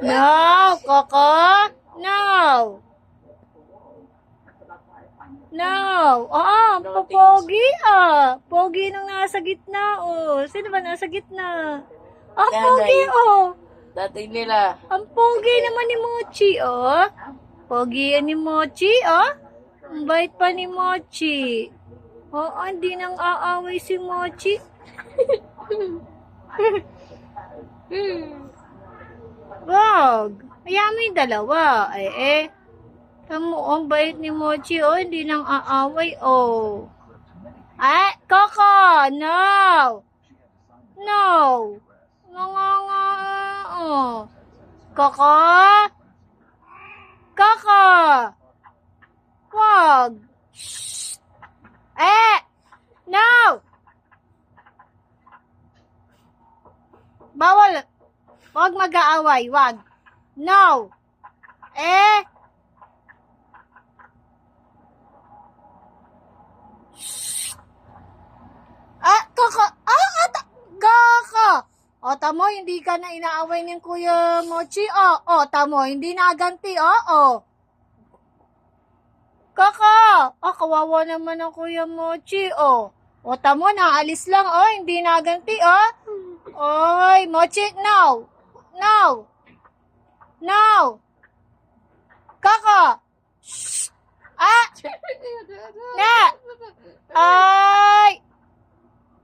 No, Coco. No. No. Pogi ah. Pogi nang nasa gitna oh. Sino ba nasa gitna? Pogi oh. Dati nila. Ang pogi naman ni Mochi oh. Pogi yan ni Mochi oh. Ang bait pa ni Mochi. Hindi nang aaway si Mochi. Wag. Hayaan mo yung dalawa. Tamo, ang bait ni Mochi, oh. Hindi nang aaway, oh. Coco, no. No. Nga, oh. Coco? Coco! Wag. Shh. No. Bawal. Wag mag-aaway, wag. No. Kaka, Kaka. Tamo, hindi ka na inaaway ng Kuya Mochi. Tamo, hindi naganti, Kaka, kawawa naman ang Kuya Mochi, tamo, naalis lang, hindi naganti, Oy, Mochi, no. No. No. Kaka. Shh. Na. Ay.